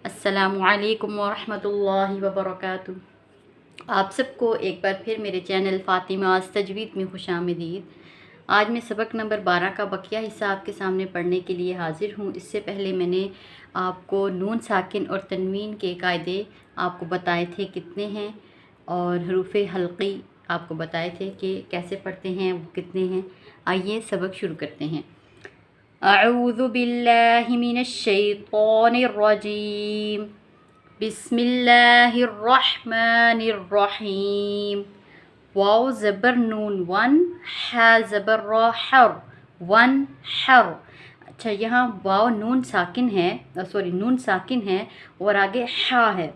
अस्सलामुअलैकुम वरहमतुल्लाहि वबरकातुहू। आप सबको एक बार फिर मेरे चैनल फ़ातिमाज़ तजवीद में खुशामदीद। आज मैं सबक नंबर 12 का बकिया हिस्सा आपके सामने पढ़ने के लिए हाज़िर हूँ। इससे पहले मैंने आपको नून साकिन और तनवीन के कायदे आपको बताए थे कितने हैं, और हरूफ़ हल्क़ी आपको बताए थे कि कैसे पढ़ते हैं, वो कितने हैं। आइए सबक शुरू करते हैं। अऊज़ु बिल्लाहि मिनश शैतानिर रजीम। बिस्मिल्लाहिर्रहमानिर्रहीम। वाव ज़बर नून वन, हा ज़बर रा हर, वन हर। अच्छा, यहाँ वाव नून साकिन है, नून साकिन है और आगे हा है।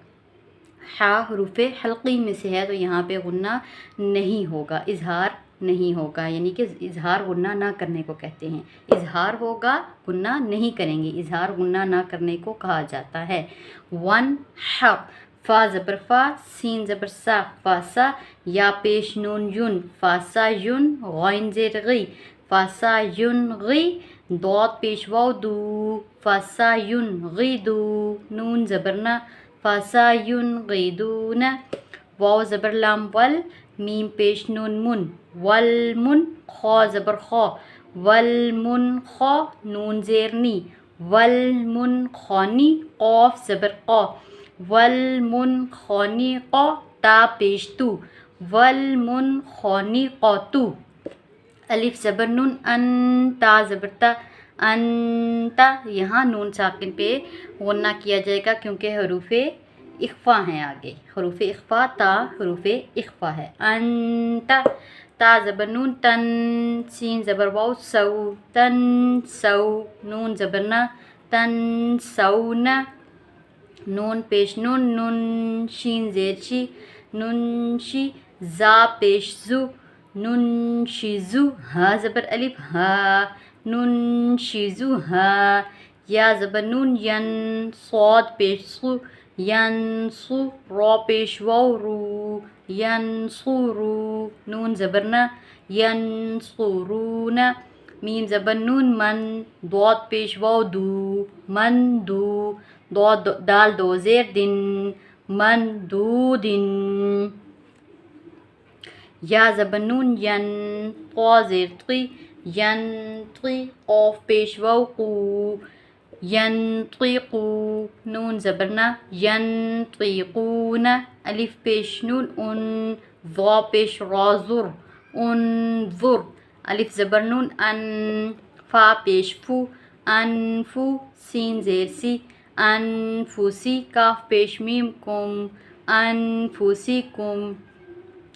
हा हरूफ़ हल्क़ी में से है, तो यहाँ पे गुन्ना नहीं होगा, इजहार नहीं होगा, यानी कि इजहार गुन्ना ना करने को कहते हैं। इजहार होगा, गुन्ना नहीं करेंगे। इजहार गुन्ना ना करने को कहा जाता है। वन हा, फ़ा ज़बर फ़ा, सीन ज़बर सा, फ़ासा, या पेश नून युन, फ़ासा युन, गैन ज़ेर गी, फ़ासा युन गी, दौत पेश वाव दू, फ़ासा युन गी दू, नून ज़बर ना, फ़ासा युन गी दून, वाव ज़बर लाम वल, मीम पेश नून मुन, वल मुन, खौ ज़बर खौ, वल मुन खौ, नून ज़ेर नी, वल मुन खौनी, क़ौफ ज़बर क़ौ, वल मुन खौनी क़ौ, ता पेश तू, वल मुन खौनी क़ौतू। अलिफ ज़बर नून अन, ता ज़बर ता, अंता। यहाँ नून साकिन पे गुन्ना किया जाएगा क्योंकि हरूफ़े इख्फ़ा हैं। आगे हरूफ़े इख्फ़ा, ता हरूफ़े इख्फ़ा है। अंता, ता ज़बर नून तन, सीन ज़बर वाव सौ, तन सौ, नून ज़बर ना, तन सौ ना, नून पेश नून नुन, शीन ज़ेर शी, नुन शी, ज़ा पेश ज़ु, नुन शिज़ु, हा ज़बर अलिफ हा, नुन शिज़ु हा, या ज़बर नून यन, सौद पेश सु, यन सु, रौ पेश वाव रू, यन सुरू, नून ज़बर ना, यन सुरूना, मीम ज़बर नून मन, दौत पेश वाव दू, मन दू, दौत दाल दो ज़ेर दिन, मन दू दिन, या ज़बर नून यन, क़ौ ज़ेर क़ी, यन क़ी, क़ौफ पेश वाव क़ू, यन क़ीक़ू, नून ज़बर ना, यन क़ीक़ूना, अलिफ पेश नून उन, ज़ा पेश रा ज़ुर, उनज़ुर, अलिफ ज़बर नून अन, फ़ा पेश फू, अनफू, सीन ज़ेर सी, अनफुसी, काफ पेश मीम कुम, अनफुसिकुम,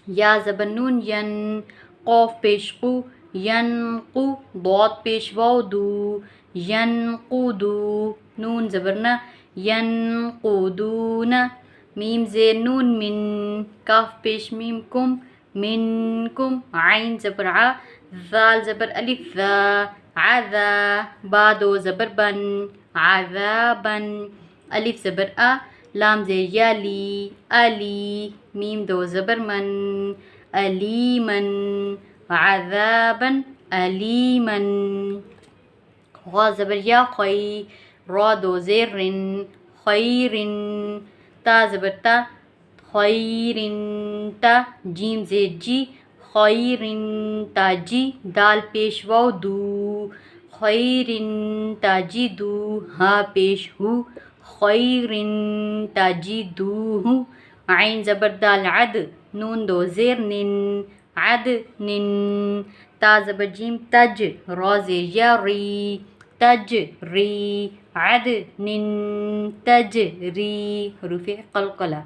या ज़बर नून यन, क़ौफ पेश क़ू, यनक़ू, दौत पेश वाव दू, यनक़ुदू, नून ज़बर ना, यनक़ुदूना, मीम ज़ेर नून मिन, काफ पेश मीम कुम, मिनकुम, आइन ज़बर आ, ज़ाल ज़बर अलिफ ज़ा, आज़ा, बा दो ज़बर बन, आज़ाबन, अलिफ ज़बर आ, लाम ज़ेर या ली, अली, मीम दो ज़बर मन, अलीमन, आज़ाबन, अलीमन, ग़ा ज़बर या ख़ई, रा दो ज़ेर रिन, ख़ैरिन, ता ज़बर ता, ख़ैरिन ता, जीम ज़ेर जी, ख़ैरिन ताजी, दाल पेश वाव दू, ख़ैरिन ताजिदू, हा पेश हु, ख़ैरिन ताजिदूहु, आइन ज़बर दाल अद, नून दो ज़ेर निन, अद निन, ता ज़बर जीम तज, रा ज़ेर या री, तज री, अद निन तज री, हरूफ़े क़लक़ला।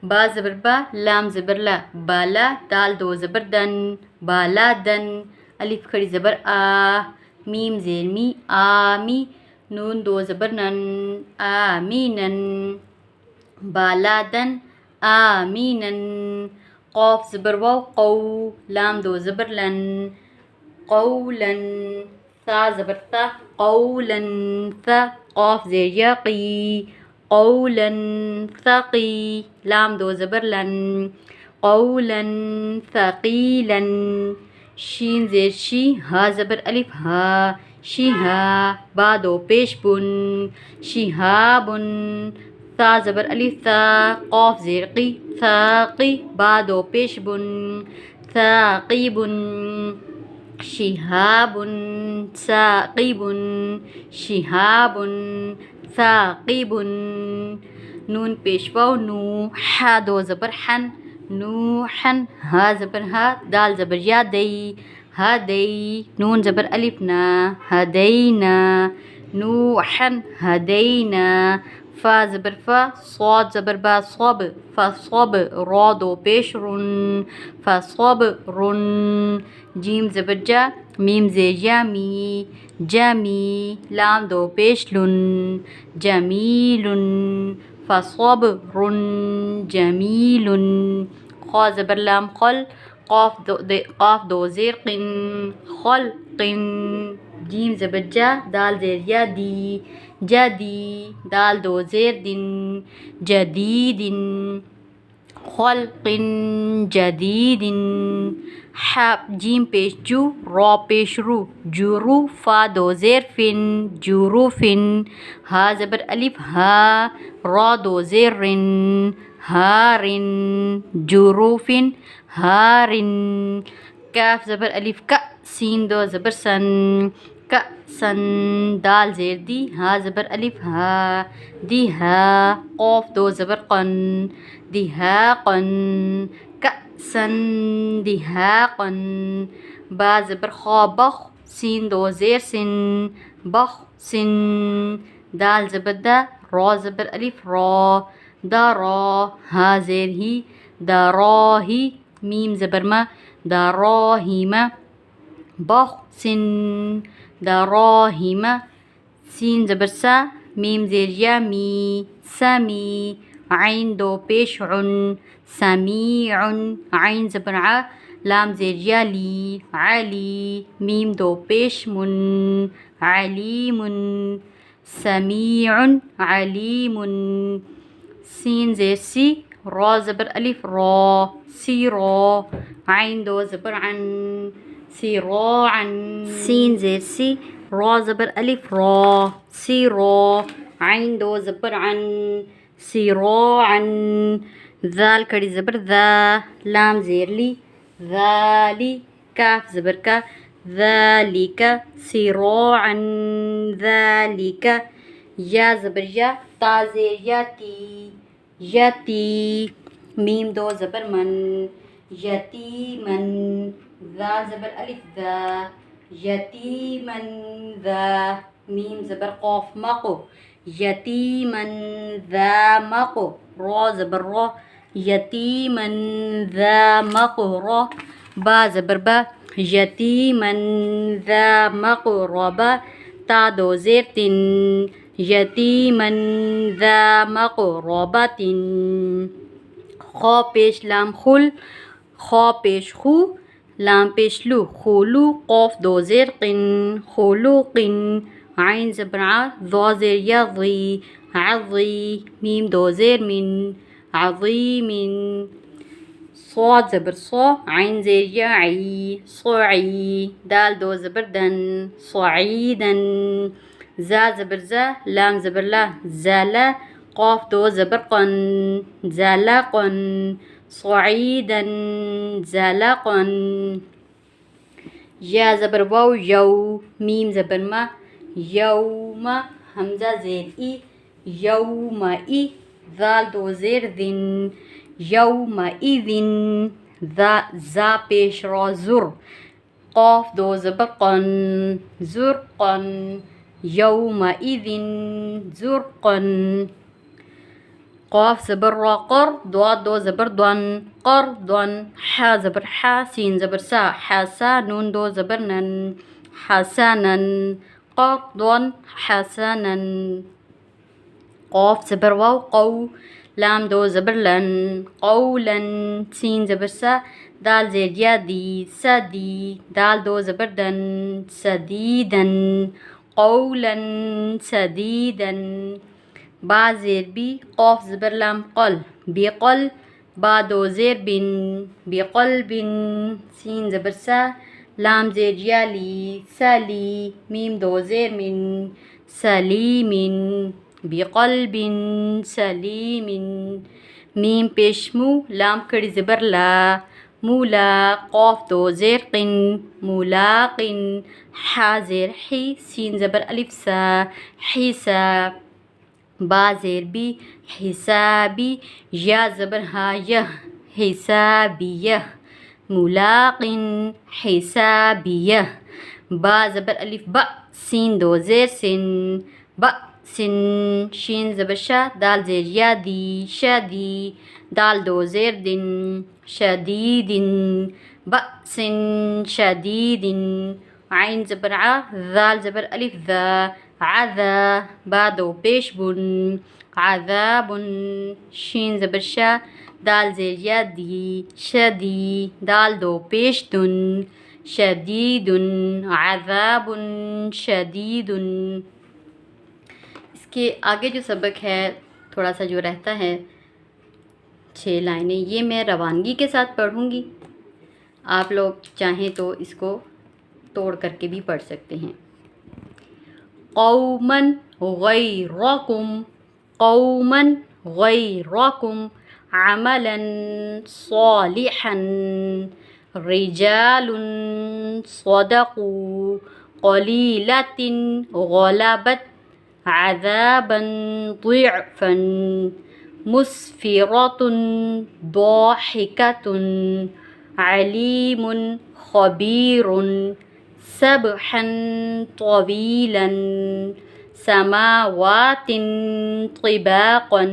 बा ज़बर बा, लाम ज़बर ला, बाला, दाल दो ज़बर दन, बाला दन, अलिफ खड़ी ज़बर आ, मीम ज़ेर मी, आमी, नून दो ज़बर नन, आमीनन, बालादन, आमीनन, क़ौफ ज़बर वाव क़ौ, लाम दो ज़बर लन, क़ौलन, सा ज़बर ता, क़ौलन सा, क़ौफ ज़ेर या क़ी, क़ौलन सक़ी, लाम दो ज़बर लन, क़ौलन सक़ीलन, शीन ज़ेर शी, हा ज़बर अलिफ हा, शिहा बा दो पेश बुन शिहाबुन सा ज़बर अलिफ सा क़ाफ ज़ेर क़ी साक़ी बा दो पेश बुन साक़िबुन शिहाबुन साक़िबुन शिहाबुन साक़िबुन नून पेश वाव नू हा दो ज़बर हन नूहन हा ज़बर हा दाल ज़बर या दई हदई नून ज़बर अलिफ ना हदैना नूहन हदैना फ़ा ज़बर फ़ा स्वाद ज़बर बा स्वब फ़स्वब रौ दो पेश रुन फ़स्वब रुन जीम ज़बर जा मीम ज़ेर या मी जमी लाम दो पेश लुन जमीलुन फ़स्वब रुन जमीलुन ख़ा ज़बर लाम ख़ल क़ाफ दो ज़ेर क़िन ख़ल क़िन जीम ज़बर जा दाल ज़ेर या दी जदी दाल दो ज़ेर दिन जदीदिन ख़ल्क़िन जदीदिन हा जीम पेश जू रौ पेश रू जुरू फ़ा दो ज़ेर फ़िन जुरूफ़िन हा ज़बर अलिफ हा रौ दो ज़ेर रिन हारिन जुरूफ़िन हारिन काफ ज़बर अलिफ का सीन दो ज़बर सन का सन दाल ज़ेर दी हा ज़बर अलिफ हा दी हा क़ाफ दो ज़बर क़न दी हा क़न का सन दी हा क़न बा ज़बर ख़ा बख़ सीन दो ज़ेर सिन बख़ सिन दाल ज़बर दा रौ ज़बर अलिफ रौ दा रौ हा ज़ेर ही दा रौ ही मीम ज़बर मा दा रौ ही मा बख़ सिन दा रौ ही मा सीन ज़बर सा मीम ज़ेर या मी समी आइन दो पेश उन समीउन आइन ज़बर आ लाम ज़ेर या ली अली मीम दो पेश मुन अलीमुन समीउन अलीमुन सीन ज़ेर सी रौ ज़बर अलिफ रौ सी रौ आइन दो ज़बर अन सी रौ अन सीन ज़ेर सी रौ ज़बर अलिफ रौ सी रौ आइन दो ज़बर अन सी रौ अन ज़ाल कड़ी ज़बर ज़ा लाम ज़ेर ली ज़ाली काफ ज़बर का ज़ालिका सी रौ अन ज़ालिका या ज़बर या ता ज़ेर याती यती मीम दो ज़बर मन यतीमन ज़ा ज़बर अलिफ ज़ा यतीमन ज़ा मीम ज़बर क़ाफ मक़ो यतीमन ज़ा मक़ो रौ ज़बर रौ यतीमन ज़ा मक़रो बा ज़बर बा यतीमन ज़ा मक़रबा ता दो ज़ेर तिन यतीमन ज़ा मक़रबतिन ख़ा पेश लाम खुल ख़ा पेश खू लाम पेश लू खुलू क़ाफ दो ज़ेर क़िन खुलूक़िन आइन ज़बर आ ज़ा ज़ेर या ज़ी अज़ी मीम दो ज़ेर मिन अज़ीमिन स्वाद ज़बर सौ आइन ज़ेर या आई सोई दाल दो ज़बर दन सोईदन ज़ा ज़बर ज़ा लाम ज़बर ला ज़ला क़ाफ दो ज़बर क़न ज़लक़न सोईदन ज़लक़न या ज़बर वाव यौ मीम ज़बर मा यौमा हमज़ा ज़ेर ई यौमा ई ज़ाल दो ज़ेर दिन यौमा इज़िन ज़ा पेश रौ ज़ुर क़ाफ दो ज़बर क़न ज़ुरक़न यौमा इज़िन ज़ुरक़न क़ाफ ज़बर रौ क़र द्वाद दो ज़बर द्वन क़र द्वन हा ज़बर हा सीन ज़बर सा हासा नून दो ज़बर नन हसनन क़ाफ द्वन हसनन क़ाफ ज़बर वाव क़ौ लाम दो ज़बर लन क़ौलन सीन ज़बर सा दाल ज़ेर या दी सदी दाल दो ज़बर दन सदीदन क़ौलन सदीदन बा ज़ेर बी क़ाफ ज़बर लाम क़ल बेक़ल बा दो ज़ेर बिन बेक़ल बिन सीन ज़बर सा लाम ज़ेर या ली, सली, मीम दो ज़ेर मिन, सलीमिन, बिक़ल्बिन सलीमिन, मीम पेश मुँह, लाम खड़ी ज़बर ला, मूला, क़ाफ दो ज़ेर क़िन, मुलाक़िन, हा ज़ेर ही, सीन ज़बर अलिफ सा, हिसा, बा ज़ेर बी, हिसाबी, या ज़बर हा यह, हिसाबियह, मुलाक़िन हिसाबियह, बा ज़बर अलिफ ब, सीन दो ज़ेर सिन, ब सिन, शीन ज़बर शा, दाल ज़ेर या दी, शादी, दाल दो ज़ेर दिन, शदीदिन, ब सिन शदीदिन, आइन ज़बर आ, ज़ाल ज़बर अलिफ ज़ा, आज़ा, बा दो पेश बुन, आज़ाबुन, शीन ज़बर शा, दाल ज़ेर या दी, शदी, दाल दो पेश दुन, शदीदुन, आज़ाबुन शदीदुन। इसके आगे जो सबक है थोड़ा सा जो रहता है 6 लाइनें, ये मैं रवानगी के साथ पढ़ूँगी। आप लोग चाहें तो इसको तोड़ करके भी पढ़ सकते हैं। क़ौमन गैरकुम, क़ौमन गैरकुम, अमलन सालिहन, रिजालुन सदक़ू, क़लीलतिन ग़लबत अज़ाबन ज़िअफ़न, मुस्फ़िरतुन ज़ाहिकतुन, अलीमुन ख़बीरुन, सबहन तवीलन, समावातिन तिबाक़न,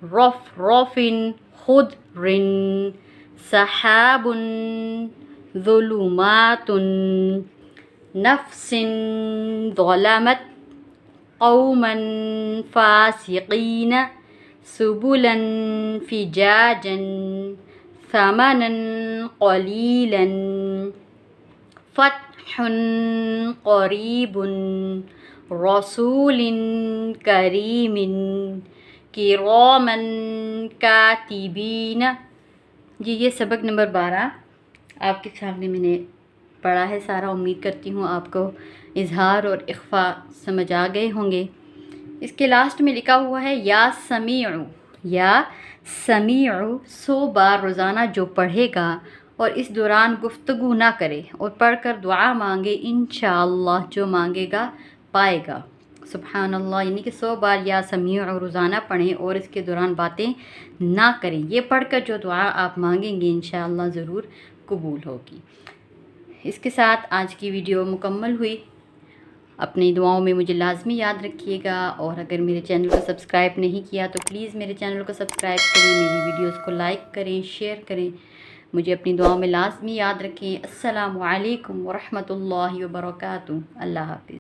रफ़रफ़िन खुदरिन, सहाबुन ज़ुलुमातुन, नफ़्सिन ज़लमत, क़ौमन फ़ासिक़ीन, सुबुलन फ़िजाजन, समनन क़लीलन, फ़त्हुन क़रीबुन, रसूलिन करीमिन, किरामन कातिबीन। ये सबक नंबर 12 आपके सामने मैंने पढ़ा है सारा। उम्मीद करती हूँ आपको इज़हार और इख्फ़ा समझ आ गए होंगे। इसके लास्ट में लिखा हुआ है या समीउ, या समीउ 100 बार रोज़ाना जो पढ़ेगा और इस दौरान गुफ्तगू ना करे और पढ़कर दुआ मांगे, इंशाअल्लाह जो मांगेगा पाएगा। सुब्हानअल्लाह, यानी कि 100 बार या समीउ रोज़ाना पढ़ें और इसके दौरान बातें ना करें। ये पढ़कर जो दुआ आप मांगेंगे इंशाअल्लाह ज़रूर कबूल होगी। इसके साथ आज की वीडियो मुकम्मल हुई। अपनी दुआओं में मुझे लाज़मी याद रखिएगा, और अगर मेरे चैनल को सब्सक्राइब नहीं किया तो प्लीज़ मेरे चैनल को सब्सक्राइब करें, मेरी वीडियोस को लाइक करें, शेयर करें, मुझे अपनी दुआओं में लाज़मी याद रखें। अस्सलामु अलैकुम व रहमतुल्लाहि व बरकातुहू। अल्लाह हाफ़िज़।